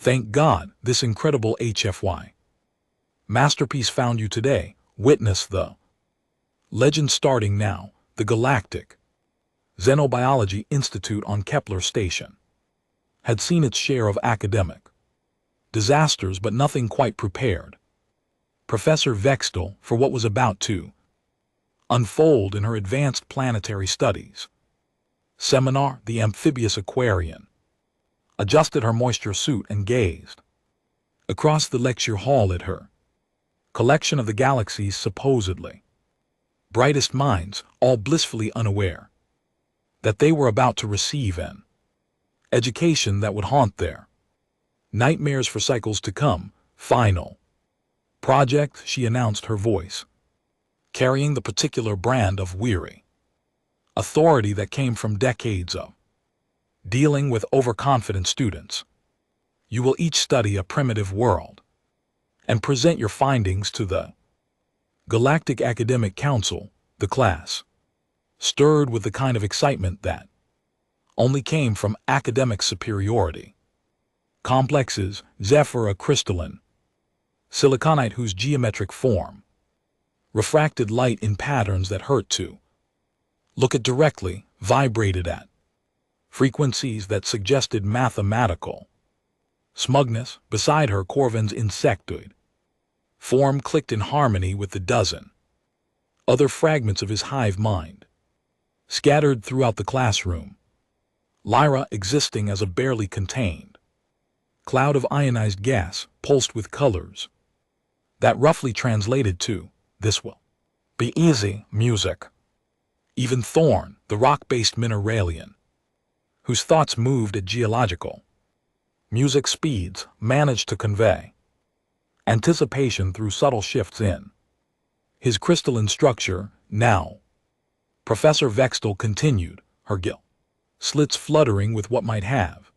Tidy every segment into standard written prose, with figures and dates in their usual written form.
Thank God, this incredible HFY masterpiece found you today. Witness the legend starting now. The Galactic Xenobiology Institute on Kepler Station had seen its share of academic disasters, but nothing quite prepared Professor Vextel for what was about to unfold in her advanced planetary studies seminar. The amphibious Aquarian adjusted her moisture suit and gazed across the lecture hall at her collection of the galaxy's supposedly brightest minds, all blissfully unaware that they were about to receive an education that would haunt their nightmares for cycles to come. Final project, she announced, her voice carrying the particular brand of weary authority that came from decades of dealing with overconfident students. You will each study a primitive world and present your findings to the Galactic Academic Council. The class stirred with the kind of excitement that only came from academic superiority. Complexes. Zephyr, a crystalline siliconite whose geometric form refracted light in patterns that hurt to look at directly, vibrated at frequencies that suggested mathematical smugness. Beside her, Corvin's insectoid form clicked in harmony with the dozen other fragments of his hive mind scattered throughout the classroom. Lyra, existing as a barely contained cloud of ionized gas, pulsed with colors that roughly translated to, "This will be easy." Music. Even Thorn, the rock-based mineralian, whose thoughts moved at geological music speeds, managed to convey anticipation through subtle shifts in his crystalline structure. Now, Professor Vextel continued, her gill slits fluttering with what might have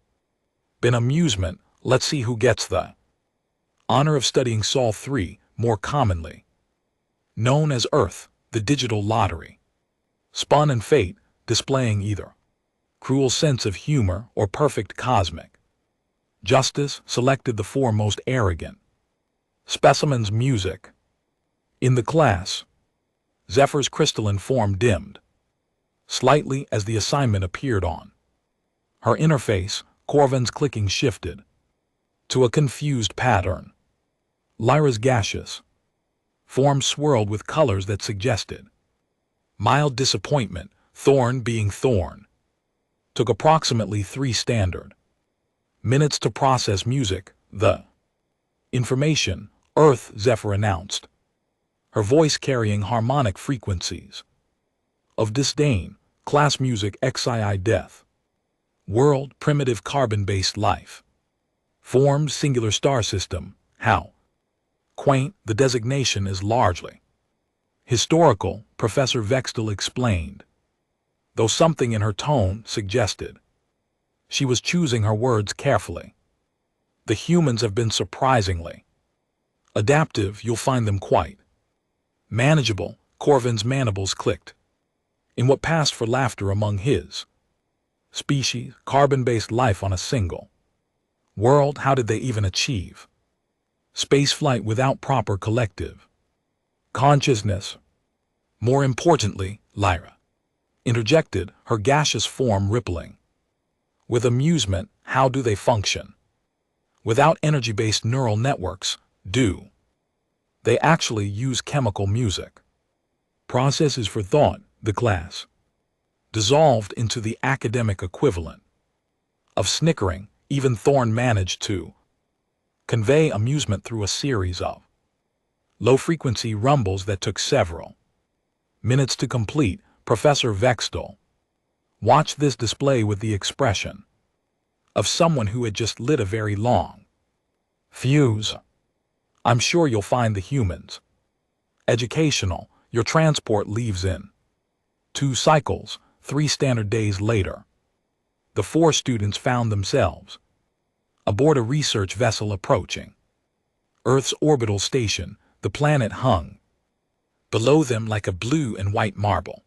been amusement. Let's see who gets the honor of studying Sol 3, more commonly known as Earth, the digital lottery. Spun and fate, displaying either cruel sense of humor or perfect cosmic justice, selected the four most arrogant specimens. Music. In the class, Zephyr's crystalline form dimmed slightly as the assignment appeared on her interface. Corvin's clicking shifted to a confused pattern. Lyra's gaseous form swirled with colors that suggested mild disappointment. Thorn, being Thorn, took approximately 3 standard minutes to process music. The information. Earth, Zephyr announced, her voice carrying harmonic frequencies of disdain. Class music. XII, death. World, primitive carbon-based life. Formed singular star system. How quaint. The designation is largely historical, Professor Vextel explained, though something in her tone suggested she was choosing her words carefully. The humans have been surprisingly adaptive. You'll find them quite manageable. Corvin's mandibles clicked in what passed for laughter among his species. Carbon-based life on a single world. How did they even achieve spaceflight without proper collective consciousness? More importantly, Lyra interjected, her gaseous form rippling with amusement. How do they function without energy-based neural networks? Do they actually use chemical music processes for thought? The class dissolved into the academic equivalent of snickering. Even Thorn managed to convey amusement through a series of low-frequency rumbles that took several minutes to complete. Professor Vextel watched this display with the expression of someone who had just lit a very long fuse. I'm sure you'll find the humans educational. Your transport leaves in 2 cycles. 3 standard days later, the 4 students found themselves aboard a research vessel approaching Earth's orbital station. The planet hung below them like a blue and white marble,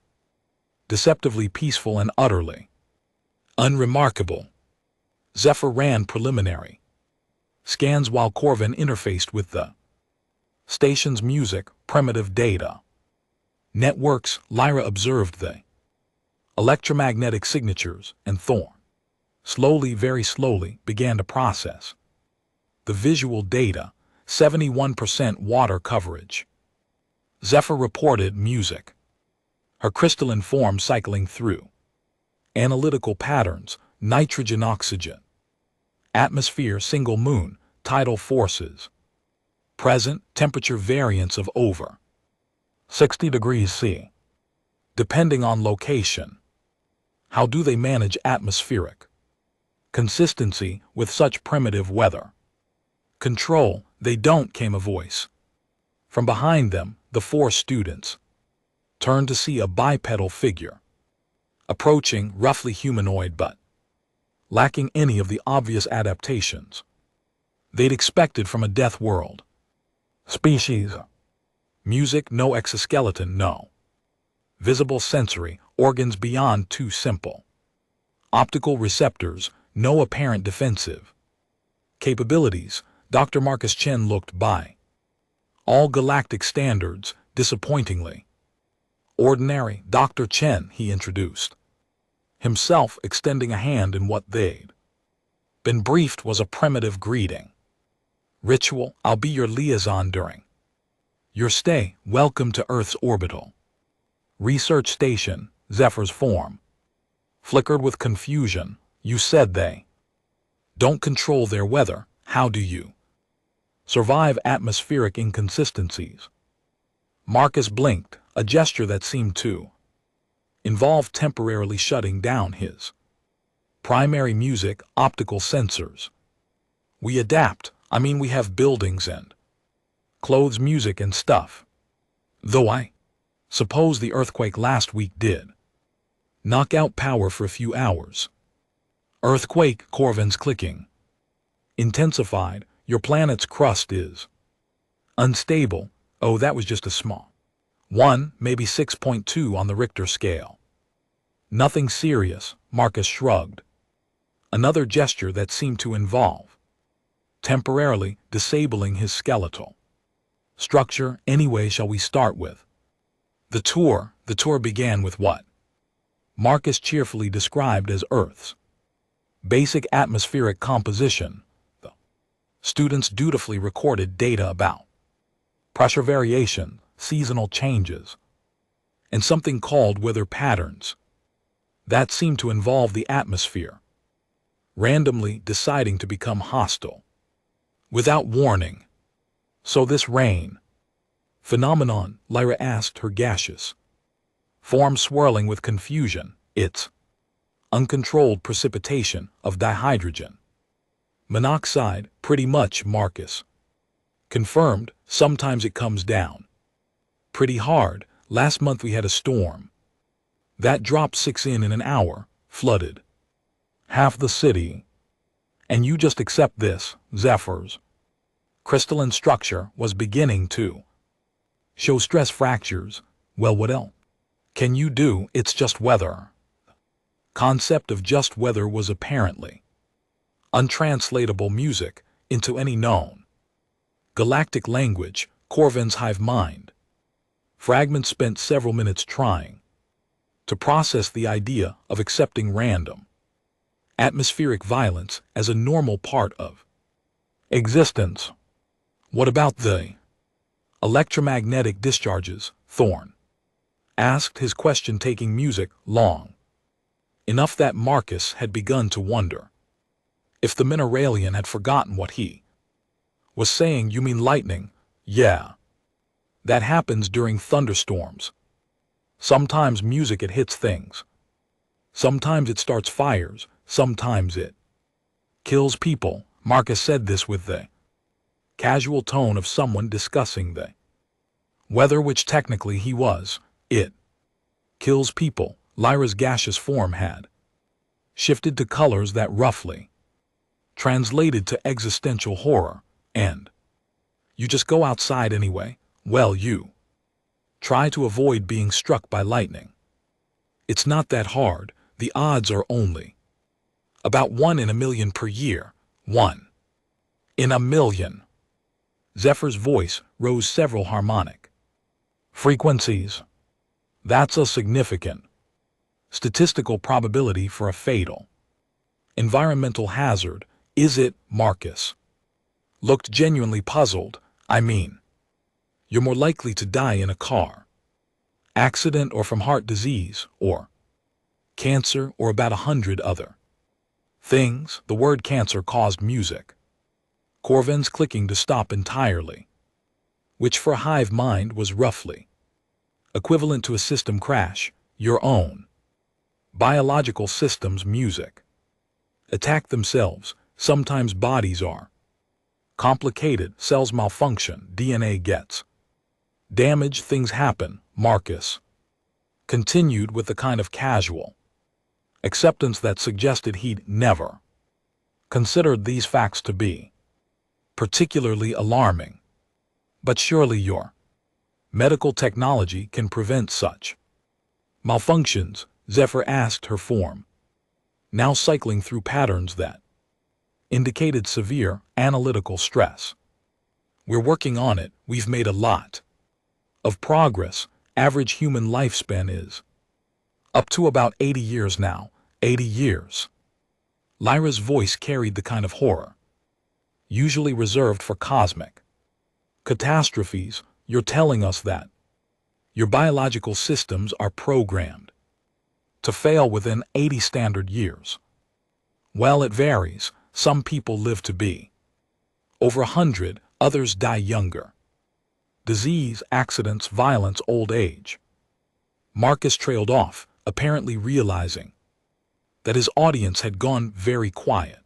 deceptively peaceful and utterly unremarkable. Zephyr ran preliminary Scans while Corvin interfaced with the station's music, primitive data. Networks, Lyra observed the electromagnetic signatures, and Thorn, slowly, very slowly, began to process the visual data, 71% water coverage. Zephyr reported music, her crystalline form cycling through analytical patterns, nitrogen, oxygen, atmosphere, single moon, tidal forces, present temperature variance of over 60 degrees C, depending on location. How do they manage atmospheric consistency with such primitive weather? Control, they don't, came a voice. From behind them, the four students turned to see a bipedal figure, approaching, roughly humanoid but lacking any of the obvious adaptations they'd expected from a death world species. Music, no exoskeleton, no visible sensory organs beyond too simple optical receptors, no apparent defensive capabilities. Dr. Marcus Chen looked by all galactic standards, disappointingly ordinary. Dr. Chen, he introduced himself, extending a hand in what they'd been briefed was a primitive greeting. Ritual, I'll be your liaison during your stay. Welcome to Earth's orbital research station. Zephyr's form flickered with confusion. You said they don't control their weather. How do you survive atmospheric inconsistencies? Marcus blinked, a gesture that seemed to involve temporarily shutting down his primary music optical sensors. We adapt. I mean, we have buildings and clothes, music and stuff. Though I suppose the earthquake last week did knock out power for a few hours. Earthquake, Corvin's clicking intensified. Your planet's crust is unstable. Oh, that was just a small 1, maybe 6.2 on the Richter scale. Nothing serious, Marcus shrugged. Another gesture that seemed to involve temporarily disabling his skeletal structure. Anyway, shall we start with the tour? The tour began with what Marcus cheerfully described as Earth's basic atmospheric composition. The students dutifully recorded data about pressure variation, seasonal changes, and something called weather patterns. That seemed to involve the atmosphere randomly deciding to become hostile without warning. So this rain phenomenon, Lyra asked, her gaseous form swirling with confusion. It's uncontrolled precipitation of dihydrogen monoxide, pretty much, Marcus confirmed. Sometimes it comes down pretty hard. Last month we had a storm that dropped 6 in an hour, flooded half the city. And you just accept this. Zephyr's crystalline structure was beginning to show stress fractures. Well, what else can you do? It's just weather. Concept of just weather was apparently untranslatable music into any known galactic language. Corvin's hive mind fragment spent several minutes trying to process the idea of accepting random atmospheric violence as a normal part of existence. What about the electromagnetic discharges? Thorn asked, his question taking music long enough that Marcus had begun to wonder if the Mineralian had forgotten what he was saying. You mean lightning? Yeah. That happens during thunderstorms. Sometimes music, it hits things. Sometimes it starts fires. Sometimes it kills people. Marcus said this with the casual tone of someone discussing the weather, which technically he was. It kills people. Lyra's gaseous form had shifted to colors that roughly translated to existential horror. And you just go outside anyway? Well, you try to avoid being struck by lightning. It's not that hard. The odds are only about 1 in a million per year. 1 In a million. Zephyr's voice rose several harmonic frequencies. That's a significant statistical probability for a fatal environmental hazard, is it? Marcus looked genuinely puzzled. I mean, you're more likely to die in a car accident or from heart disease or cancer or about 100 other things. The word cancer caused music Corvin's clicking to stop entirely, which for a hive mind was roughly equivalent to a system crash. Your own biological systems music attack themselves. Sometimes bodies are complicated, cells malfunction, DNA gets damaged, things happen. Marcus continued with the kind of casual acceptance that suggested he'd never considered these facts to be particularly alarming. But surely your medical technology can prevent such malfunctions, Zephyr asked her form, now cycling through patterns that indicated severe analytical stress. We're working on it. We've made a lot of progress. Average human lifespan is up to about 80 years now. 80 years. Lyra's voice carried the kind of horror usually reserved for cosmic catastrophes. You're telling us that your biological systems are programmed to fail within 80 standard years. Well, it varies. Some people live to be over 100, others die younger. Disease, accidents, violence, old age. Marcus trailed off, apparently realizing that his audience had gone very quiet.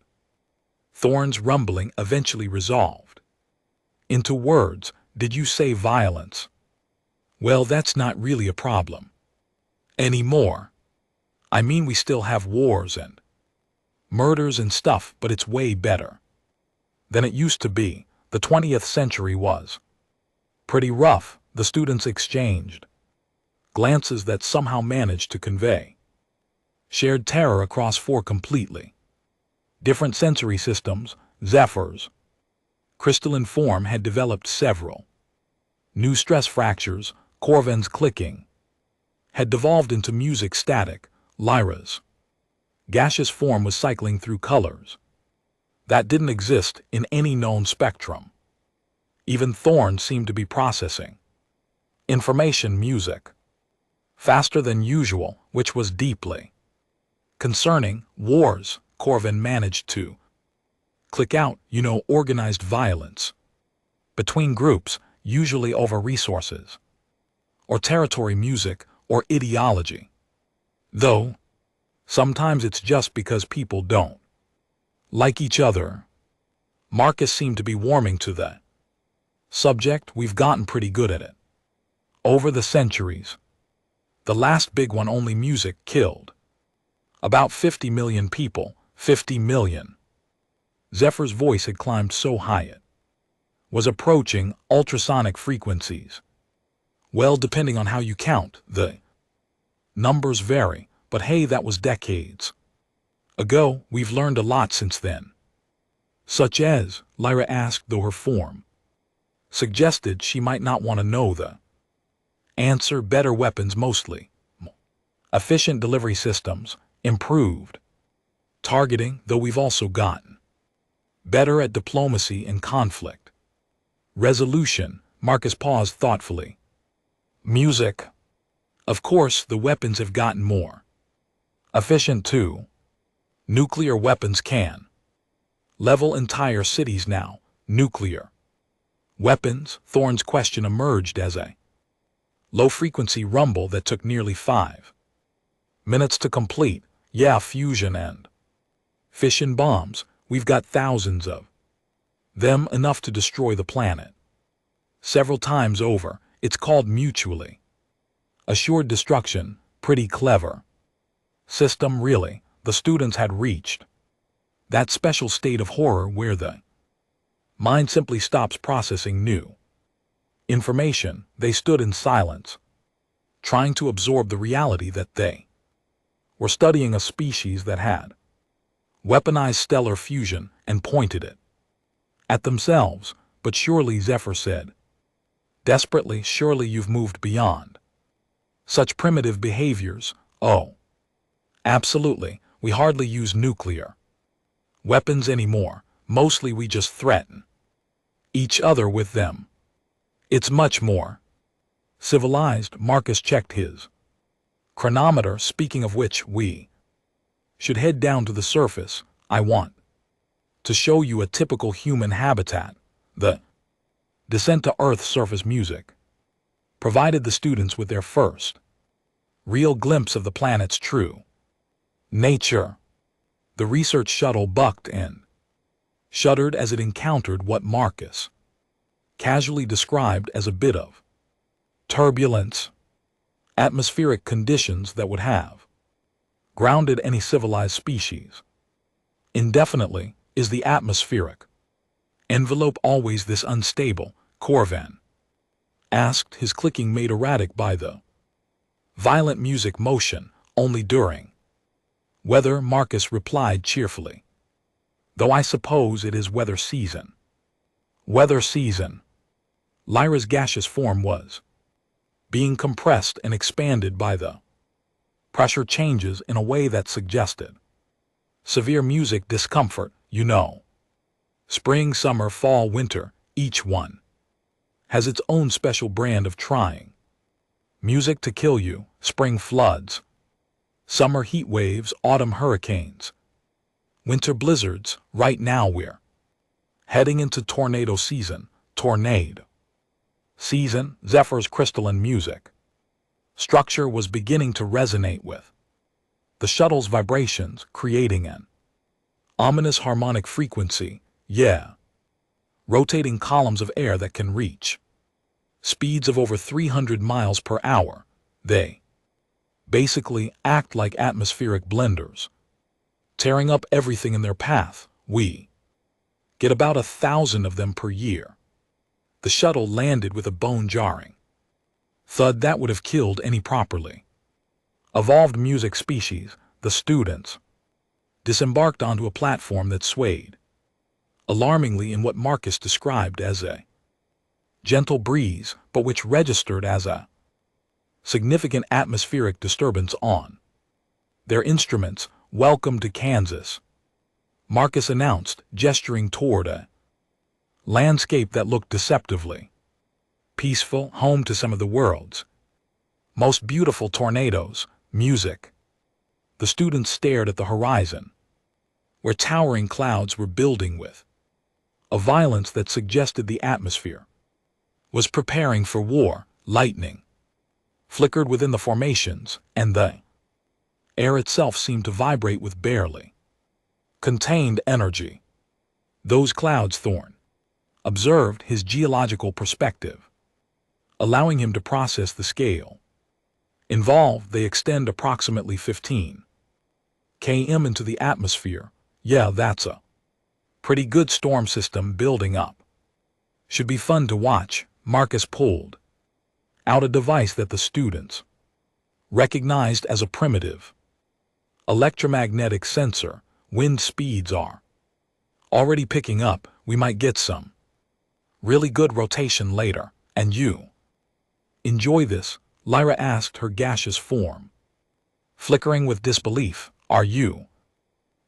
Thorn's rumbling eventually resolved into words. Did you say violence? Well, that's not really a problem anymore. I mean, we still have wars and murders and stuff, but it's way better than it used to be. The 20th century was pretty rough. The students exchanged glances that somehow managed to convey shared terror across 4 completely different sensory systems. Zephyr's crystalline form had developed several new stress fractures. Corvin's clicking had devolved into music static. Lyra's gaseous form was cycling through colors that didn't exist in any known spectrum. Even Thorn seemed to be processing information music faster than usual, which was deeply concerning. Wars, Corvin managed to click out, organized violence between groups, usually over resources or territory, music or ideology. Though sometimes it's just because people don't like each other. Marcus seemed to be warming to the subject. We've gotten pretty good at it over the centuries. The last big one, only music, killed about 50 million people. 50 million. Zephyr's voice had climbed so high it was approaching ultrasonic frequencies. Well, depending on how you count, the numbers vary, but hey, that was decades ago. We've learned a lot since then. Such as? Lyra asked, though her form suggested she might not want to know the answer. Better weapons, mostly efficient delivery systems, improved targeting, though we've also gotten better at diplomacy and conflict resolution. Marcus paused thoughtfully. Music. Of course, the weapons have gotten more efficient too. Nuclear weapons can level entire cities now. Nuclear weapons. Thorn's question emerged as a low-frequency rumble that took nearly 5 minutes to complete. Yeah, fusion and fission bombs. We've got thousands of them, enough to destroy the planet several times over. It's called mutually assured destruction. Pretty clever system, really. The students had reached that special state of horror where the mind simply stops processing new information. They stood in silence, trying to absorb the reality that they were studying a species that had weaponized stellar fusion and pointed it at themselves, but surely, Zephyr said. Desperately, surely you've moved beyond such primitive behaviors. Oh, absolutely, we hardly use nuclear weapons anymore. Mostly we just threaten each other with them. It's much more civilized. Marcus checked his chronometer. Speaking of which, we should head down to the surface. I want to show you a typical human habitat. The descent to Earth surface music provided the students with their first real glimpse of the planet's true nature. The research shuttle bucked and shuddered as it encountered what Marcus casually described as a bit of turbulence, atmospheric conditions that would have grounded any civilized species indefinitely. Is the atmospheric envelope always this unstable? Corvan asked, his clicking made erratic by the violent music motion. Only during weather, Marcus replied cheerfully. Though I suppose it is weather season. Weather season. Lyra's gaseous form was being compressed and expanded by the pressure changes in a way that suggested severe music discomfort. You know, spring, summer, fall, winter, each one has its own special brand of trying music to kill you. Spring floods, summer heat waves, autumn hurricanes, winter blizzards. Right now we're heading into tornado season. Tornado season. Zephyr's crystalline music structure was beginning to resonate with the shuttle's vibrations, creating an ominous harmonic frequency. Yeah, rotating columns of air that can reach speeds of over 300 miles per hour. They basically act like atmospheric blenders, tearing up everything in their path. We get about 1,000 of them per year. The shuttle landed with a bone-jarring thud that would have killed any properly evolved music species. The students disembarked onto a platform that swayed alarmingly in what Marcus described as a gentle breeze, but which registered as a significant atmospheric disturbance on their instruments. Welcome to Kansas, Marcus announced, gesturing toward a landscape that looked deceptively peaceful, home to some of the world's most beautiful tornadoes. Music. The students stared at the horizon, where towering clouds were building with a violence that suggested the atmosphere was preparing for war. Lightning flickered within the formations, and the air itself seemed to vibrate with barely contained energy. Those clouds, Thorne observed, his geological perspective allowing him to process the scale involved. They extend approximately 15 km into the atmosphere. Yeah, that's a pretty good storm system building up. Should be fun to watch. Marcus pulled out a device that the students recognized as a primitive electromagnetic sensor. Wind speeds are already picking up. We might get some really good rotation later. And you enjoy this? Lyra asked, her gaseous form flickering with disbelief. Are you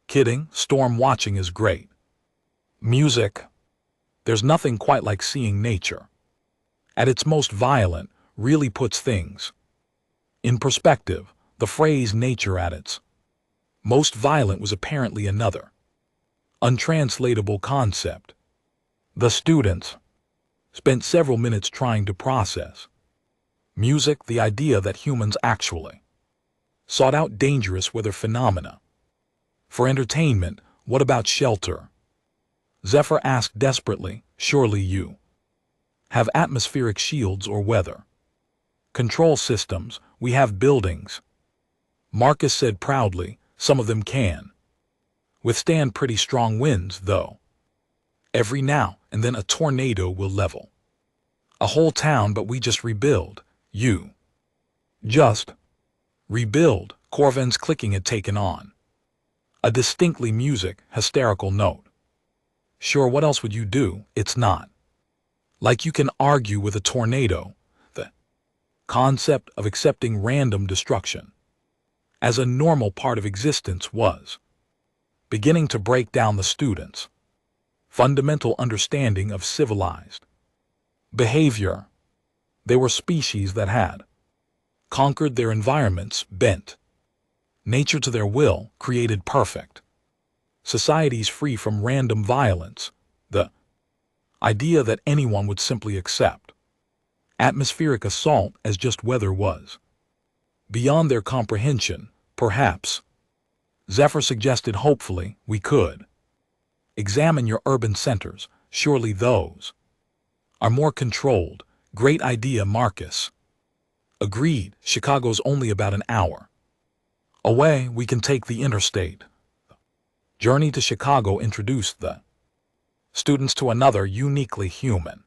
kidding? Storm watching is great. Music. There's nothing quite like seeing nature at its most violent. Really puts things in perspective. The phrase nature at its most violent was apparently another untranslatable concept. The students spent several minutes trying to process music, the idea that humans actually sought out dangerous weather phenomena for entertainment. What about shelter? Zephyr asked desperately. Surely you have atmospheric shields or weather control systems. We have buildings, Marcus said proudly. Some of them can withstand pretty strong winds, though. Every now and then a tornado will level a whole town, but we just rebuild. You just rebuild. Corvan's clicking had taken on a distinctly music hysterical note. Sure, what else would you do? It's not like you can argue with a tornado. The concept of accepting random destruction as a normal part of existence was beginning to break down the students' fundamental understanding of civilized behavior. They were species that had conquered their environments, bent nature to their will, created perfect societies free from random violence. The idea that anyone would simply accept atmospheric assault as just weather was beyond their comprehension. Perhaps, Zephyr suggested, hopefully, we could examine your urban centers. Surely those are more controlled. Great idea, Marcus agreed. Chicago's only about an hour away. We can take the interstate. Journey to Chicago introduced the students to another uniquely human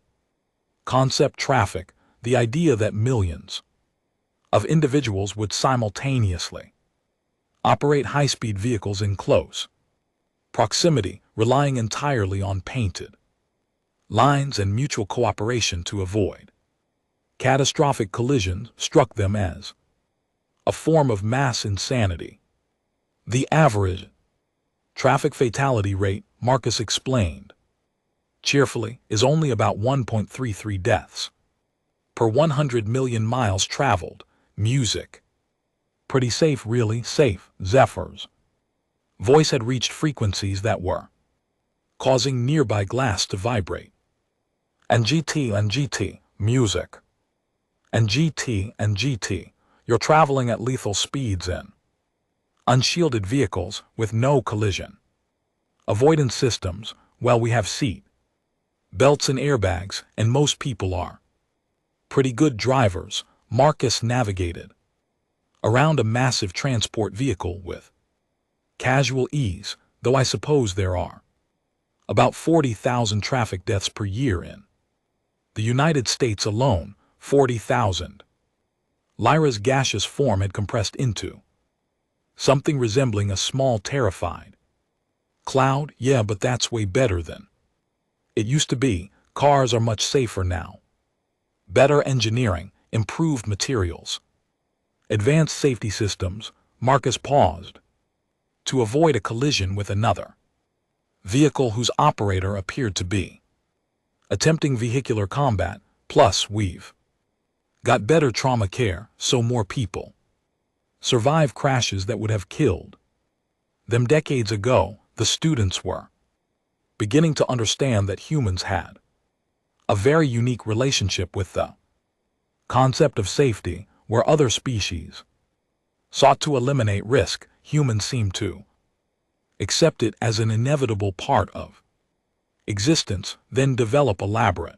concept: traffic, the idea that millions of individuals would simultaneously operate high-speed vehicles in close proximity, relying entirely on painted lines and mutual cooperation to avoid catastrophic collisions, struck them as a form of mass insanity. The average traffic fatality rate, Marcus explained cheerfully, is only about 1.33 deaths per 100 million miles traveled. Music. Pretty safe, really safe. Zephyr's voice had reached frequencies that were causing nearby glass to vibrate. And GT, music. And GT, you're traveling at lethal speeds in unshielded vehicles with no collision avoidance systems. Well, we have seat belts and airbags, and most people are pretty good drivers. Marcus navigated around a massive transport vehicle with casual ease, though I suppose there are about 40,000 traffic deaths per year in the United States alone. 40,000. Lyra's gaseous form had compressed into something resembling a small, terrified cloud. Yeah, but that's way better than it used to be. Cars are much safer now. Better engineering, improved materials, advanced safety systems. Marcus paused to avoid a collision with another vehicle whose operator appeared to be attempting vehicular combat. Plus, we've got better trauma care, so more people survive crashes that would have killed them decades ago. The students were beginning to understand that humans had a very unique relationship with the concept of safety. Where other species sought to eliminate risk, humans seemed to accept it as an inevitable part of existence, then develop elaborate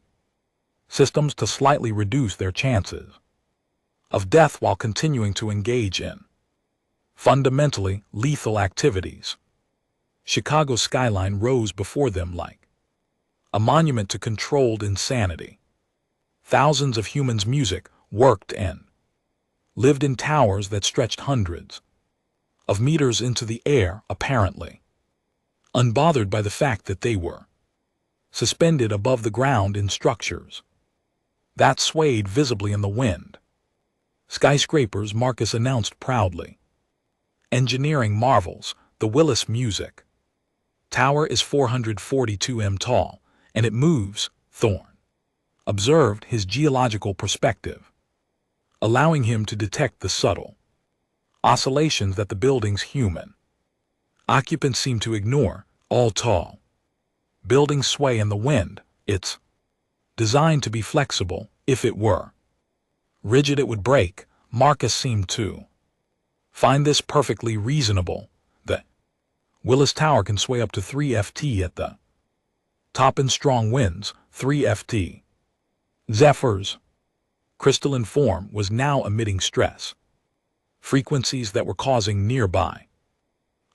systems to slightly reduce their chances of death while continuing to engage in fundamentally lethal activities. Chicago's skyline rose before them like a monument to controlled insanity. Thousands of humans' music worked and lived in towers that stretched hundreds of meters into the air, apparently unbothered by the fact that they were suspended above the ground in structures that swayed visibly in the wind. Skyscrapers, Marcus announced proudly. Engineering marvels. The Willis Music Tower is 442 m tall, and it moves. Thorne observed, his geological perspective allowing him to detect the subtle oscillations that the building's human occupants seem to ignore. All tall buildings sway in the wind. It's designed to be flexible. If it were rigid, it would break. Marcus seemed to find this perfectly reasonable. The Willis Tower can sway up to 3 ft at the top in strong winds. 3 ft. Zephyr's crystalline form was now emitting stress frequencies that were causing nearby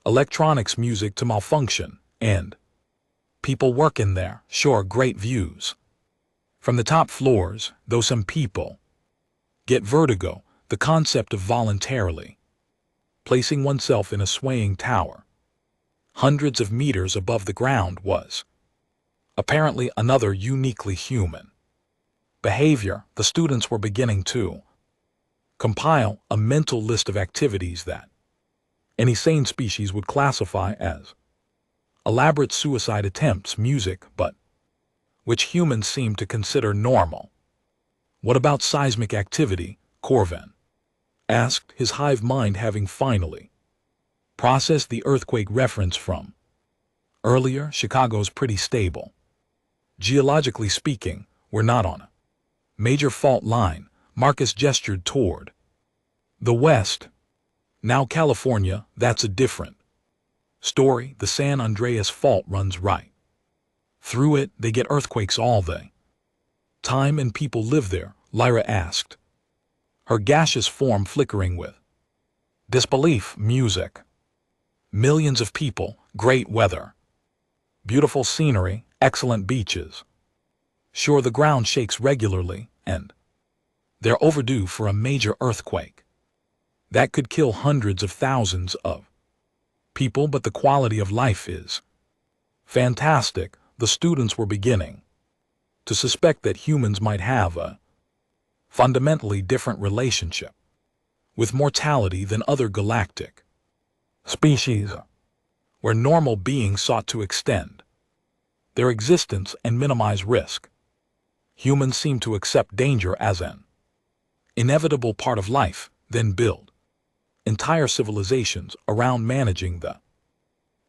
electronics music to malfunction, and people work in there. Sure, great views from the top floors, though some people get vertigo. The concept of voluntarily placing oneself in a swaying tower hundreds of meters above the ground was Apparently another uniquely human behavior. The students were beginning to compile a mental list of activities that any sane species would classify as elaborate suicide attempts, music, but which humans seem to consider normal. What about seismic activity? Corvin asked, his hive mind having finally processed the earthquake reference from earlier. Chicago's pretty stable. Geologically speaking, we're not on a major fault line. Marcus gestured toward the west. Now California, that's a different story. The San Andreas Fault runs right through it. They get earthquakes all the time and people live there, Lyra asked, her gaseous form flickering with disbelief. Music, millions of people, great weather, beautiful scenery, excellent beaches. Sure, the ground shakes regularly, and they're overdue for a major earthquake that could kill hundreds of thousands of people, but the quality of life is fantastic. The students were beginning to suspect that humans might have a fundamentally different relationship with mortality than other galactic species, where normal beings sought to extend their existence and minimize risk. Humans seem to accept danger as an inevitable part of life, then build entire civilizations around managing the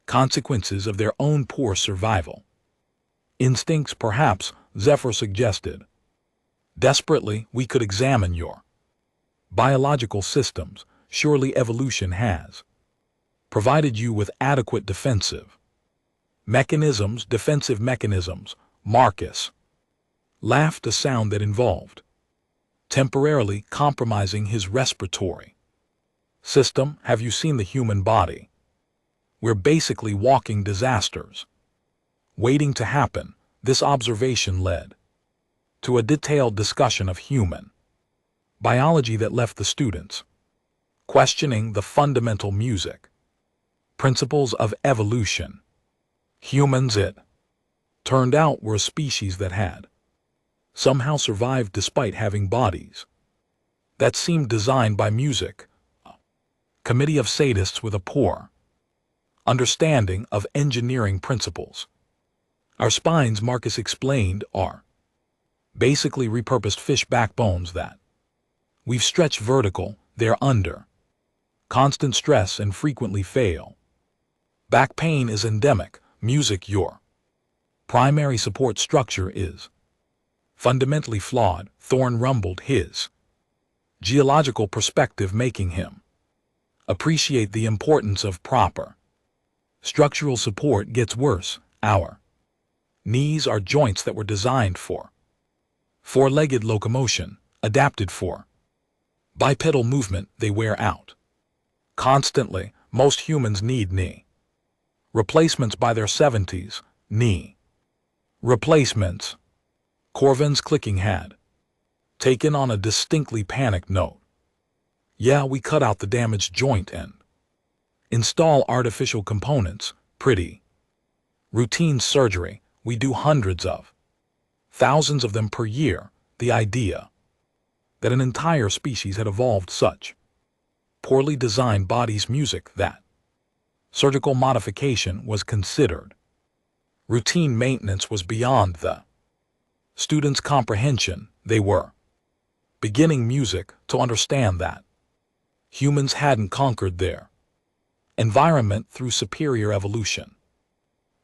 consequences of their own poor survival instincts. Perhaps, Zephyr suggested desperately, we could examine your biological systems. Surely evolution has provided you with adequate defensive mechanisms. Marcus laughed, a sound that involved temporarily compromising his respiratory system. Have you seen the human body? We're basically walking disasters waiting to happen. This observation led to a detailed discussion of human biology that left the students questioning the fundamental music principles of evolution. Humans, it turned out, were a species that had somehow survived despite having bodies that seemed designed by music. A committee of sadists with a poor understanding of engineering principles. Our spines, Marcus explained, are basically repurposed fish backbones that we've stretched vertical. They're under constant stress and frequently fail. Back pain is endemic. Music, your primary support structure, is fundamentally flawed. Thorne rumbled, his geological perspective making him appreciate the importance of proper structural support. Gets worse. Our knees are joints that were designed for four-legged locomotion, adapted for bipedal movement. They wear out constantly. Most humans need knee replacements by their 70s. Knee replacements. Corvin's clicking had taken on a distinctly panicked note. Yeah, we cut out the damaged joint and install artificial components. Pretty routine surgery. We do hundreds of thousands of them per year. The idea that an entire species had evolved such poorly designed bodies, music, that surgical modification was considered routine maintenance was beyond the students' comprehension. They were beginning music to understand that humans hadn't conquered their environment through superior evolution.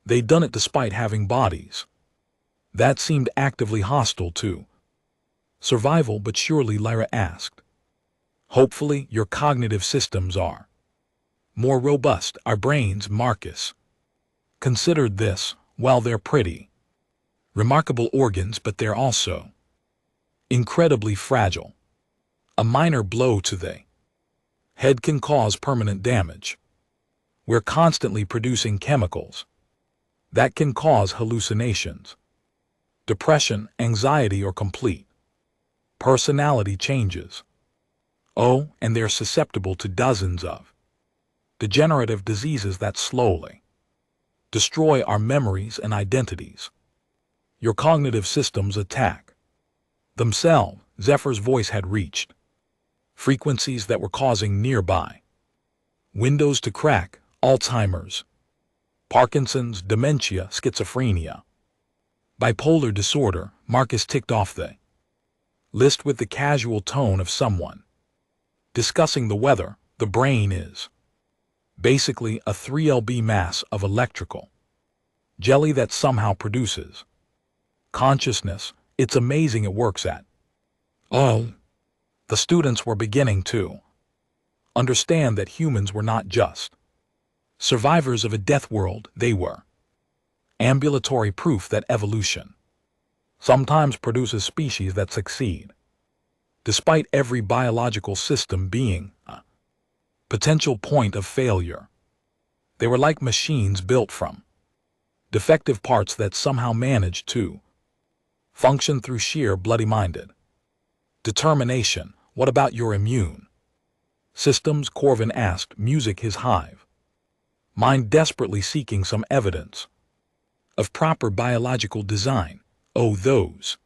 They'd done it despite having bodies that seemed actively hostile to survival. But surely, Lyra asked, hopefully your cognitive systems are more robust. Our brains, Marcus considered this. Well, they're pretty remarkable organs, but they're also incredibly fragile. A minor blow to the head can cause permanent damage. We're constantly producing chemicals that can cause hallucinations, depression, anxiety, or complete personality changes. Oh, and they're susceptible to dozens of degenerative diseases that slowly destroy our memories and identities. Your cognitive systems attack themselves. Zephyr's voice had reached frequencies that were causing nearby windows to crack. Alzheimer's, Parkinson's, dementia, schizophrenia, bipolar disorder. Marcus ticked off the list with the casual tone of someone discussing the weather. The brain is basically a 3lb mass of electrical jelly that somehow produces consciousness. It's amazing it works at all. The students were beginning to understand that humans were not just survivors of a death world. They were ambulatory proof that evolution sometimes produces species that succeed, despite every biological system being a potential point of failure. They were like machines built from defective parts that somehow managed to function through sheer bloody-minded determination. What about your immune systems? Corvin asked, music his hive mind desperately seeking some evidence of proper biological design. Oh, those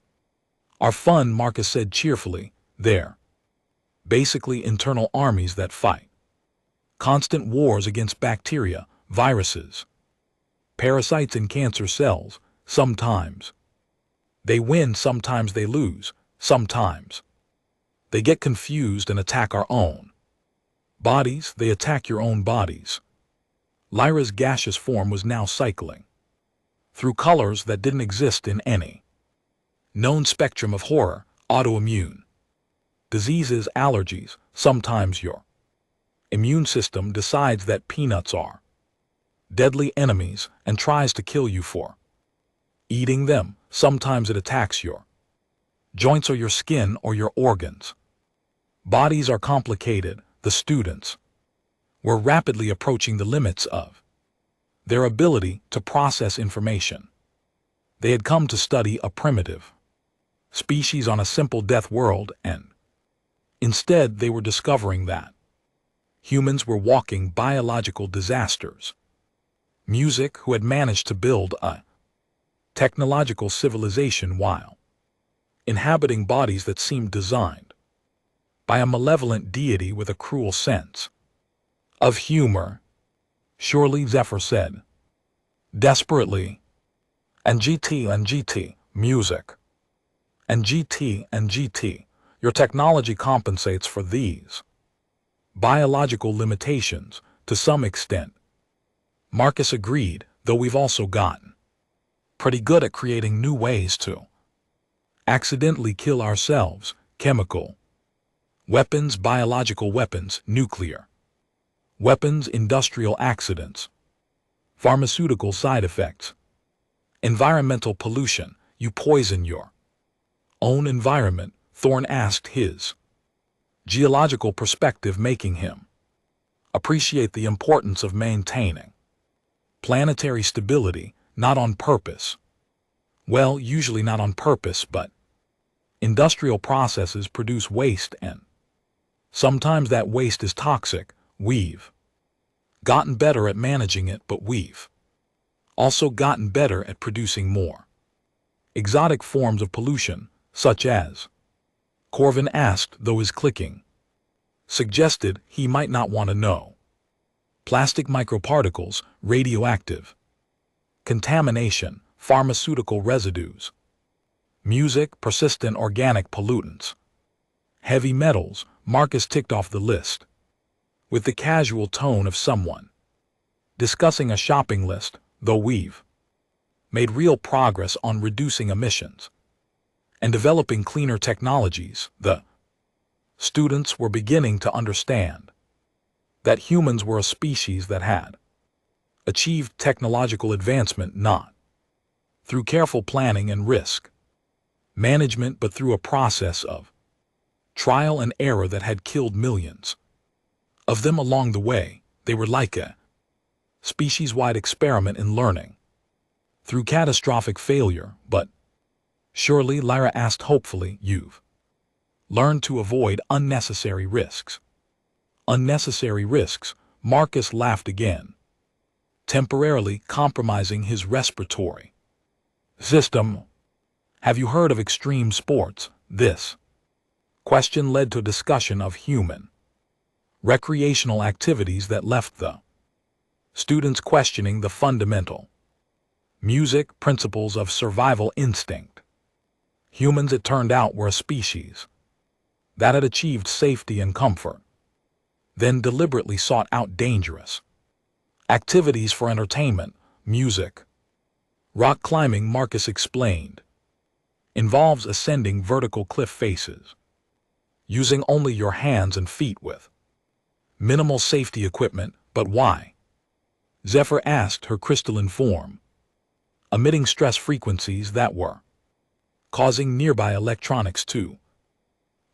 are fun, Marcus said cheerfully. They're basically internal armies that fight constant wars against bacteria, viruses, parasites, and cancer cells. Sometimes they win, sometimes they lose, sometimes they get confused and attack our own bodies. They attack your own bodies. Lyra's gaseous form was now cycling through colors that didn't exist in any known spectrum of horror. Autoimmune diseases, allergies. Sometimes your immune system decides that peanuts are deadly enemies and tries to kill you for eating them. Sometimes it attacks your joints or your skin or your organs. Bodies are complicated. The students were rapidly approaching the limits of their ability to process information. They had come to study a primitive species on a simple death world, and instead they were discovering that humans were walking biological disasters. Music, who had managed to build a technological civilization while inhabiting bodies that seemed designed by a malevolent deity with a cruel sense of humor. Surely, Zephyr said desperately. And GT, music. And GT, your technology compensates for these biological limitations to some extent. Marcus agreed, though we've also gotten pretty good at creating new ways to accidentally kill ourselves. Chemical weapons, biological weapons, nuclear weapons, industrial accidents, pharmaceutical side effects, environmental pollution. You poison your own environment, Thorne asked, his geological perspective making him appreciate the importance of maintaining planetary stability. Not on purpose. Well, usually not on purpose, but industrial processes produce waste, and sometimes that waste is toxic. We've gotten better at managing it, but we've also gotten better at producing more exotic forms of pollution, such as, Corvin asked, though his clicking suggested he might not want to know. Plastic microparticles, radioactive contamination, pharmaceutical residues, music, persistent organic pollutants, heavy metals. Marcus ticked off the list with the casual tone of someone discussing a shopping list. Though we've made real progress on reducing emissions and developing cleaner technologies, the students were beginning to understand that humans were a species that had achieved technological advancement not through careful planning and risk management, but through a process of trial and error that had killed millions of them along the way. They were like a species-wide experiment in learning through catastrophic failure. But surely, Lyra asked hopefully, you've learned to avoid unnecessary risks. Unnecessary risks? Marcus laughed again, temporarily compromising his respiratory system. Have you heard of extreme sports? This question led to a discussion of human recreational activities that left the students questioning the fundamental music principles of survival instinct. Humans, it turned out, were a species that had achieved safety and comfort, then deliberately sought out dangerous activities for entertainment. Music, rock climbing, Marcus explained, involves ascending vertical cliff faces, using only your hands and feet with minimal safety equipment. But why? Zephyr asked, her crystalline form emitting stress frequencies that were causing nearby electronics to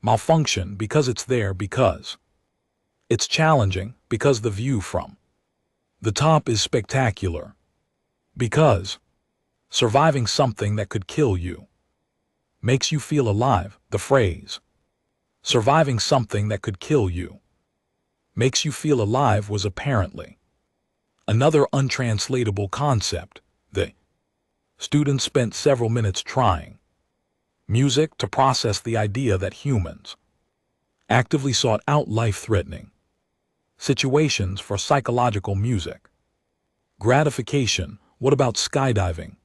malfunction. Because it's there, because it's challenging, because the view from the top is spectacular, because surviving something that could kill you makes you feel alive. The phrase, surviving something that could kill you makes you feel alive, was apparently another untranslatable concept. The students spent several minutes trying music to process the idea that humans actively sought out life-threatening situations for psychological music gratification. What about skydiving?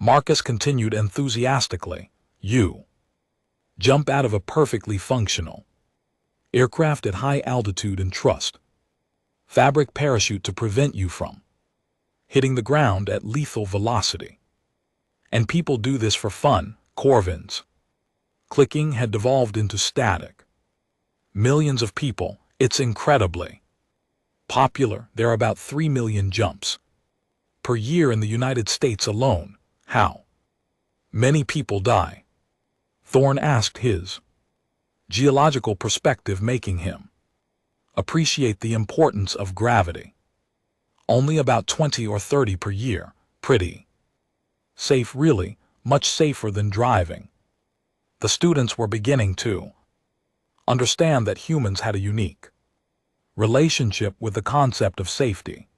Marcus continued enthusiastically. You jump out of a perfectly functional aircraft at high altitude and trust fabric parachute to prevent you from hitting the ground at lethal velocity. And people do this for fun. Corvin's clicking had devolved into static. Millions of people. It's incredibly popular. There are about 3 million jumps per year in the United States alone. How many people die? Thorne asked, his geological perspective making him appreciate the importance of gravity. Only about 20 or 30 per year. Pretty safe, really, much safer than driving. The students were beginning to understand that humans had a unique relationship with the concept of safety,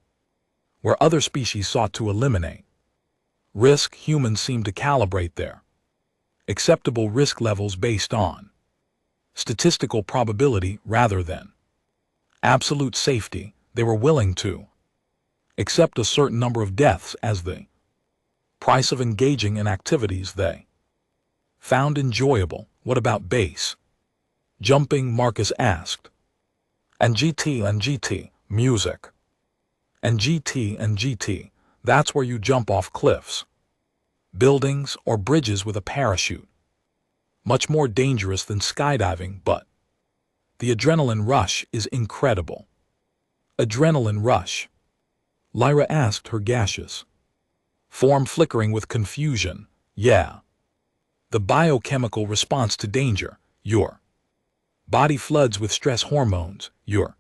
where other species sought to eliminate risk. Humans seemed to calibrate their acceptable risk levels based on statistical probability rather than absolute safety. They were willing to accept a certain number of deaths as the price of engaging in activities they found enjoyable. What about base jumping? Marcus asked. And GT, music. And GT, that's where you jump off cliffs, buildings, or bridges with a parachute. Much more dangerous than skydiving, but the adrenaline rush is incredible. Adrenaline rush? Lyra asked, her gaseous form flickering with confusion. Yeah. The biochemical response to danger. Your body floods with stress hormones. Your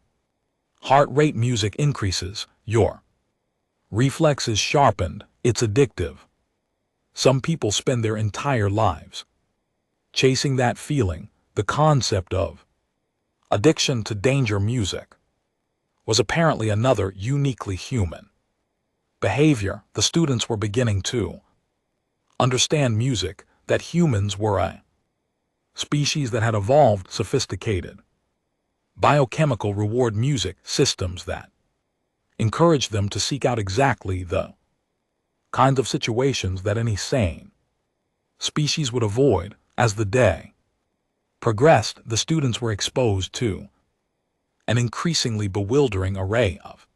heart rate, music increases. Your reflexes sharpened. It's addictive. Some people spend their entire lives chasing that feeling. The concept of addiction to danger music was apparently another uniquely human behavior. The students were beginning to understand music, that humans were a species that had evolved sophisticated biochemical reward music systems that encouraged them to seek out exactly the kinds of situations that any sane species would avoid. As the day progressed, the students were exposed to an increasingly bewildering array of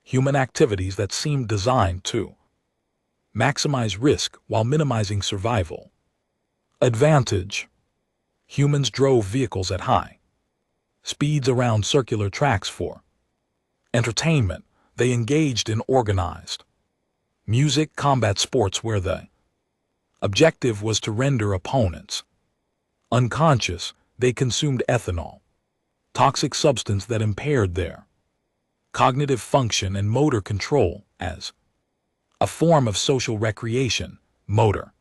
human activities that seemed designed to maximize risk while minimizing survival advantage. Humans drove vehicles at high speeds around circular tracks for entertainment. They engaged in organized music combat sports where the objective was to render opponents unconscious. They consumed ethanol, toxic substance that impaired their cognitive function and motor control, as a form of social recreation. Motor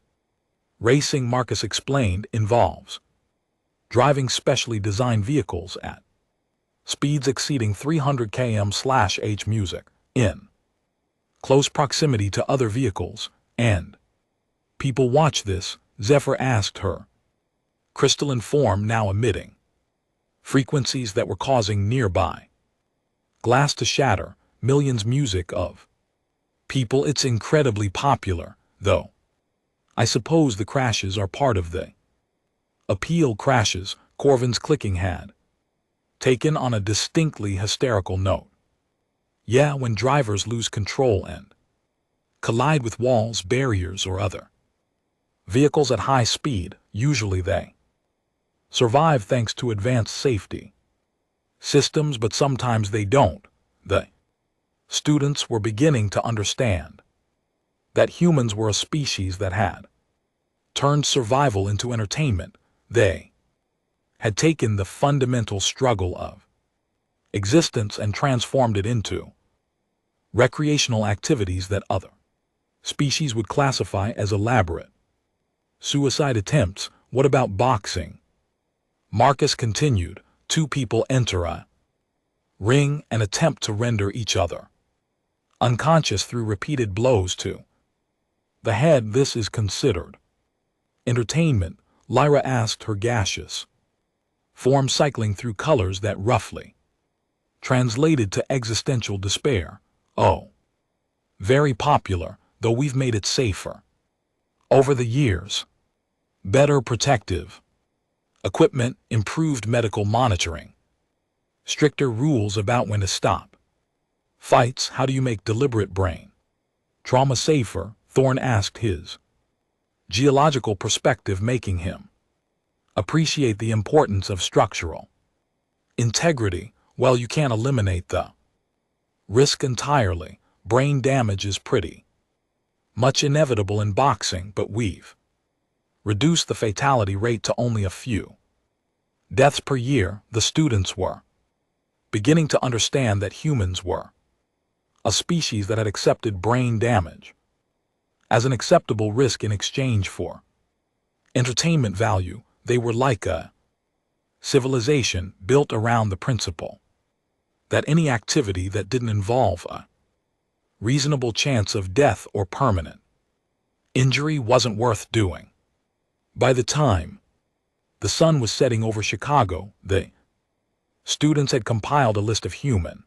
racing, Marcus explained, involves driving specially designed vehicles at speeds exceeding 300 km/h, music in close proximity to other vehicles, and People watch this, Zephyr asked her. Crystalline form now emitting. Frequencies that were causing nearby. Glass to shatter, millions music of. People, it's incredibly popular, though. I suppose the crashes are part of the appeal. Crashes, Corvin's clicking had taken on a distinctly hysterical note. Yeah, when drivers lose control and collide with walls, barriers, or other vehicles at high speed, usually they survive thanks to advanced safety systems, but sometimes they don't. The students were beginning to understand that humans were a species that had turned survival into entertainment. They had taken the fundamental struggle of existence and transformed it into recreational activities that other species would classify as elaborate suicide attempts. What about boxing? Marcus continued. Two people enter a ring and attempt to render each other unconscious through repeated blows to the head. This is considered entertainment, Lyra asked her gaseous form cycling through colors that roughly translated to existential despair. Oh, very popular, though we've made it safer over the years. Better protective equipment, improved medical monitoring, stricter rules about when to stop fights. How do you make deliberate brain trauma safer? Thorne asked, his geological perspective making him appreciate the importance of structural integrity. Well, you can't eliminate the risk entirely. Brain damage is pretty much inevitable in boxing, but we've reduced the fatality rate to only a few deaths per year. The students were beginning to understand that humans were a species that had accepted brain damage as an acceptable risk in exchange for entertainment value. They were like a civilization built around the principle that any activity that didn't involve a reasonable chance of death or permanent injury wasn't worth doing. By the time the sun was setting over Chicago, the students had compiled a list of human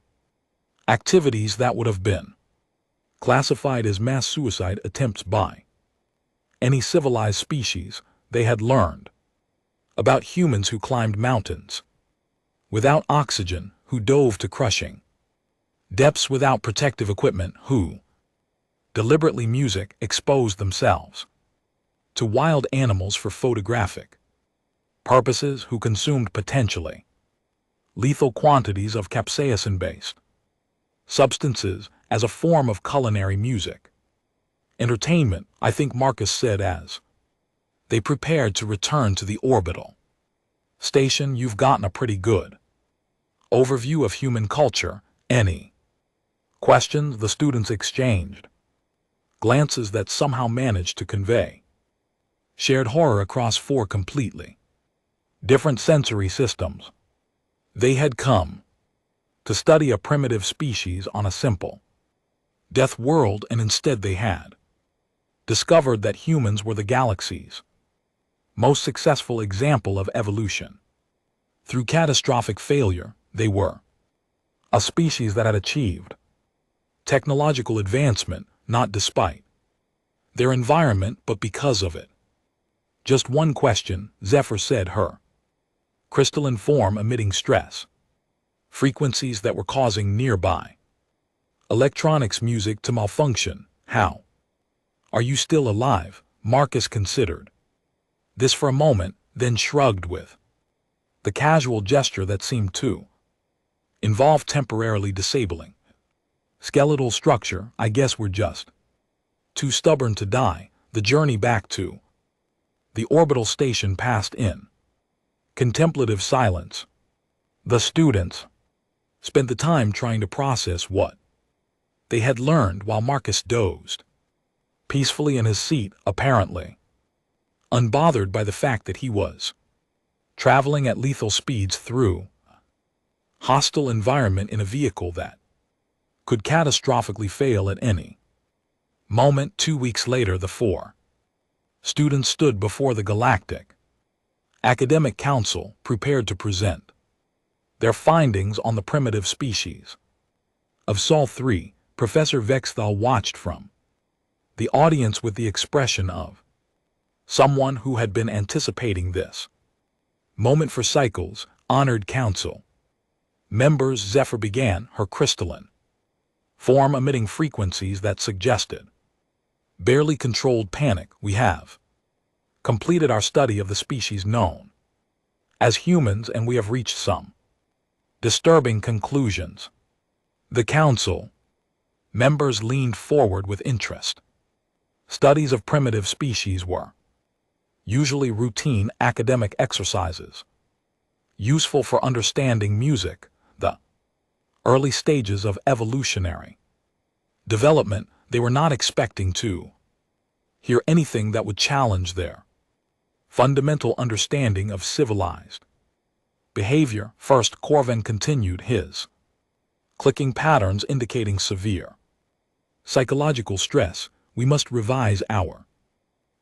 activities that would have been classified as mass suicide attempts by any civilized species. They had learned about humans who climbed mountains without oxygen, who dove to crushing depths without protective equipment, who deliberately music exposed themselves to wild animals for photographic purposes, who consumed potentially lethal quantities of capsaicin-based substances as a form of culinary music entertainment. I think Marcus said as they prepared to return to the orbital station. You've gotten a pretty good overview of human culture. Any questions? The students exchanged glances that somehow managed to convey shared horror across four completely different sensory systems. They had come to study a primitive species on a simple death world, and instead they had discovered that humans were the galaxy's most successful example of evolution. Through catastrophic failure, they were a species that had achieved technological advancement not despite their environment, but because of it. Just one question, Zephyr said, her crystalline form emitting stress frequencies that were causing nearby electronics music to malfunction. How are you still alive? Marcus considered this for a moment, then shrugged with the casual gesture that seemed to involve temporarily disabling skeletal structure. I guess we're just too stubborn to die. The journey back to the orbital station passed in contemplative silence. The students spent the time trying to process what they had learned, while Marcus dozed peacefully in his seat, apparently unbothered by the fact that he was traveling at lethal speeds through a hostile environment in a vehicle that could catastrophically fail at any moment. 2 weeks later, the four Students stood before the Galactic Academic Council prepared to present their findings on the primitive species of Sol-3. Professor Vexthal watched from the audience with the expression of someone who had been anticipating this moment for cycles. Honored council members, Zephyr began her crystalline form, emitting frequencies that suggested barely controlled panic. We have completed our study of the species known as humans, and we have reached some disturbing conclusions. The council members leaned forward with interest. Studies of primitive species were usually routine academic exercises, useful for understanding music, the early stages of evolutionary development. They were not expecting to hear anything that would challenge their fundamental understanding of civilized behavior. First, Corvin continued, his clicking patterns indicating severe psychological stress. We must revise our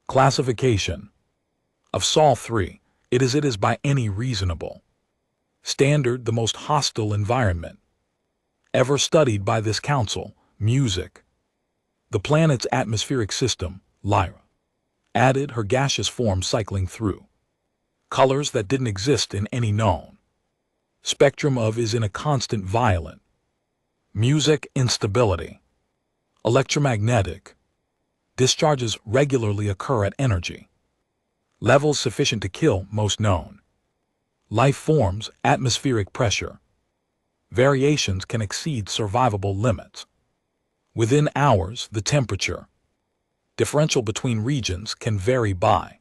classification of Sol-3. It is by any reasonable standard the most hostile environment ever studied by this council. Music. The planet's atmospheric system, Lyra added, her gaseous form cycling through colors that didn't exist in any known spectrum of is in a constant violent music instability. Electromagnetic discharges regularly occur at energy levels sufficient to kill most known life forms. Atmospheric pressure variations can exceed survivable limits. Within hours, the temperature differential between regions can vary by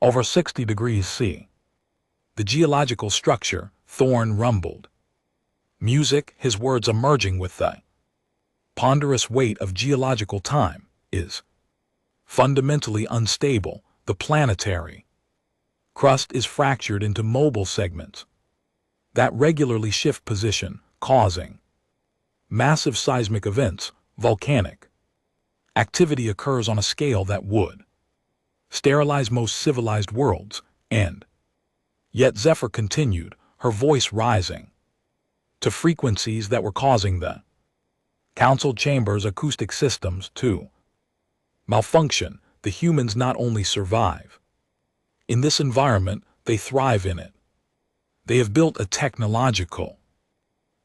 over 60 degrees C. The geological structure, Thorn rumbled. Music, his words emerging with the ponderous weight of geological time, is fundamentally unstable. The planetary crust is fractured into mobile segments that regularly shift position, causing massive seismic events. Volcanic activity occurs on a scale that would sterilize most civilized worlds, and yet Zephyr continued, her voice rising to frequencies that were causing the council chamber's acoustic systems to malfunction. The humans not only survive in this environment, they thrive in it. They have built a technological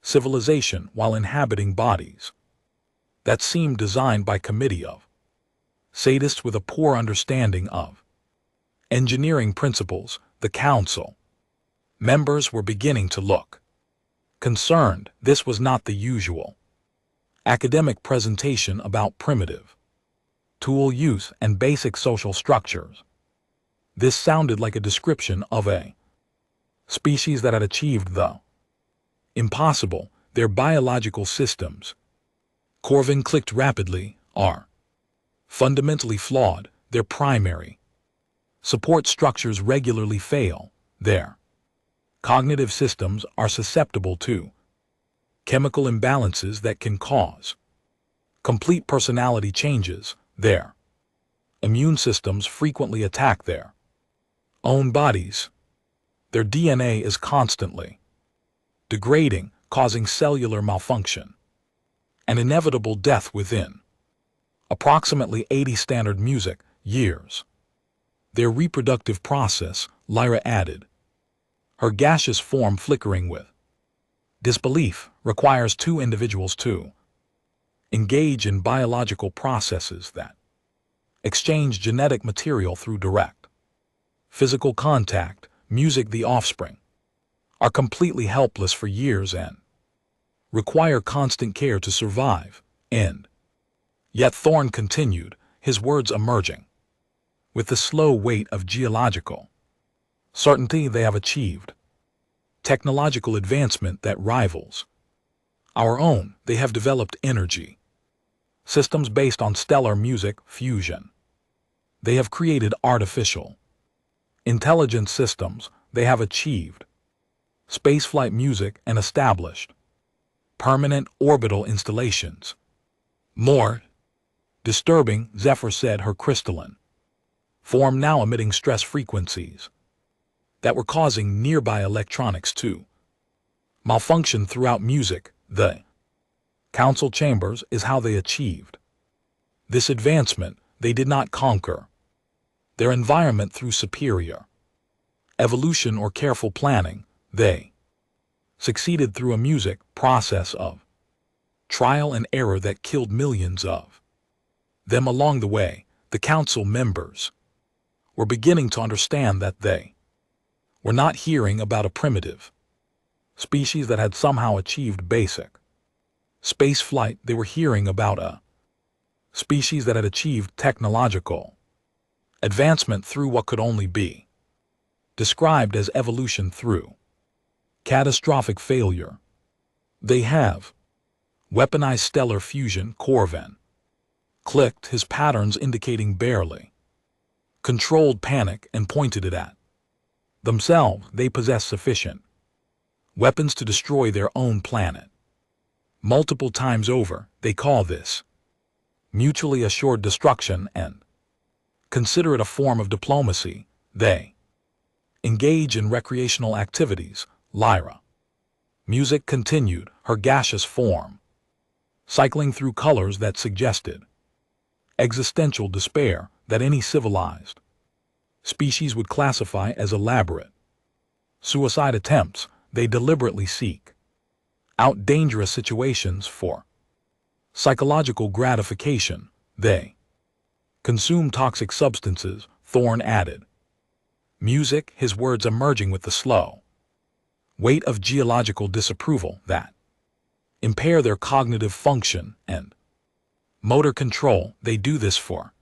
civilization while inhabiting bodies that seem designed by committee of sadists with a poor understanding of engineering principles. The council members were beginning to look concerned. This was not the usual academic presentation about primitive tool use and basic social structures. This sounded like a description of a species that had achieved the impossible. Their biological systems, Corvin clicked rapidly, are fundamentally flawed. Their primary support structures regularly fail. Their cognitive systems are susceptible to chemical imbalances that can cause complete personality changes. Their immune systems frequently attack their own bodies. Their DNA is constantly degrading, causing cellular malfunction and inevitable death within approximately 80 standard music years. Their reproductive process, Lyra added, her gaseous form flickering with disbelief, requires two individuals to engage in biological processes that exchange genetic material through direct physical contact. Music, the offspring, are completely helpless for years and require constant care to survive. And yet Thorn continued, his words emerging with the slow weight of geological certainty. They have achieved technological advancement that rivals our own. They have developed energy systems based on stellar music fusion. They have created artificial intelligence systems. They have achieved spaceflight music and established permanent orbital installations. More disturbing, Zephyr said, her crystalline form now emitting stress frequencies that were causing nearby electronics to malfunction throughout music. The council chambers is how they achieved this advancement. They did not conquer their environment through superior evolution or careful planning. They succeeded through a music process of trial and error that killed millions of them along the way. The council members were beginning to understand that they were not hearing about a primitive species that had somehow achieved basic space flight. They were hearing about a species that had achieved technological advancement through what could only be described as evolution through catastrophic failure. They have weaponized stellar fusion. Corvin clicked his patterns indicating barely controlled panic and pointed it at themselves. They possess sufficient weapons to destroy their own planet multiple times over. They call this mutually assured destruction and consider it a form of diplomacy. They engage in recreational activities. Lyra music continued, her gaseous form cycling through colors that suggested existential despair that any civilized species would classify as elaborate suicide attempts. They deliberately seek out dangerous situations for psychological gratification. They consume toxic substances. Thorn added music, his words emerging with the slow weight of geological disapproval that impair their cognitive function and motor control. They do this for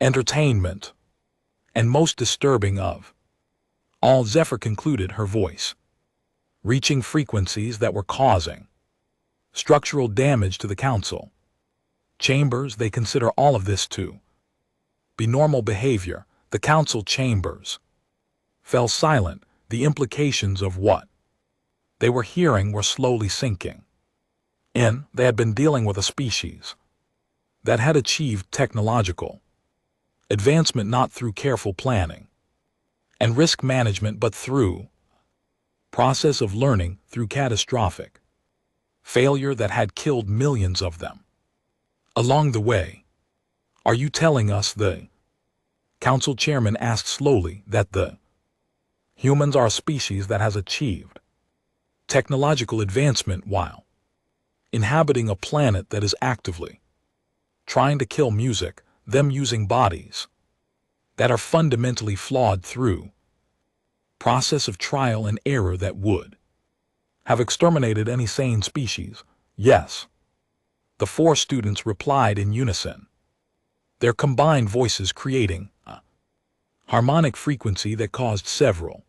entertainment. And most disturbing of all, Zephyr concluded, her voice reaching frequencies that were causing structural damage to the council chambers. They consider all of this to be normal behavior. The council chambers fell silent. The implications of what they were hearing were slowly sinking in. They had been dealing with a species that had achieved technological advancement not through careful planning and risk management, but through process of learning through catastrophic failure that had killed millions of them along the way. Are you telling us, the council chairman asked slowly, that the humans are a species that has achieved technological advancement while inhabiting a planet that is actively trying to kill music, them using bodies that are fundamentally flawed through process of trial and error that would have exterminated any sane species? Yes. The four students replied in unison, their combined voices creating a harmonic frequency that caused several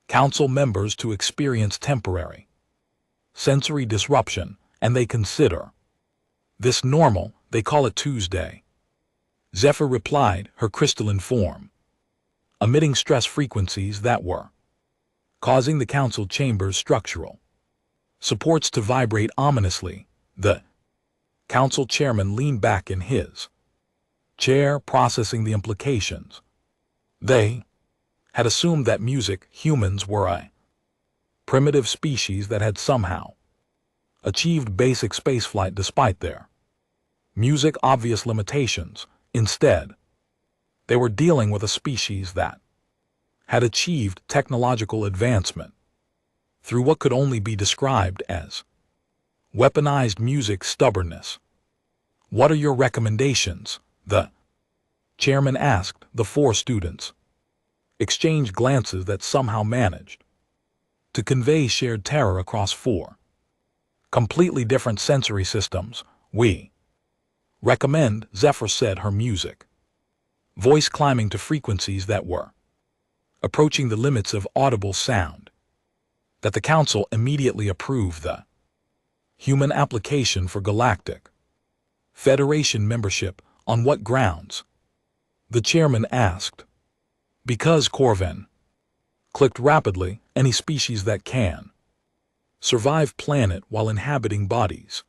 council members to experience temporary sensory disruption, and they consider this normal. They call it Tuesday. Zephyr replied, her crystalline form emitting stress frequencies that were causing the council chamber's structural supports to vibrate ominously. The council chairman leaned back in his chair, processing the implications. They had assumed that humans were a primitive species that had somehow achieved basic spaceflight despite their obvious limitations. Instead, they were dealing with a species that had achieved technological advancement through what could only be described as weaponized stubbornness. What are your recommendations? The chairman asked. The four students exchanged glances that somehow managed to convey shared terror across four completely different sensory systems. We recommend, Zephyr said, her voice climbing to frequencies that were approaching the limits of audible sound, that the council immediately approved the human application for Galactic Federation membership. On what grounds? The chairman asked. Because, Corvin clicked rapidly, any species that can survive planet while inhabiting bodies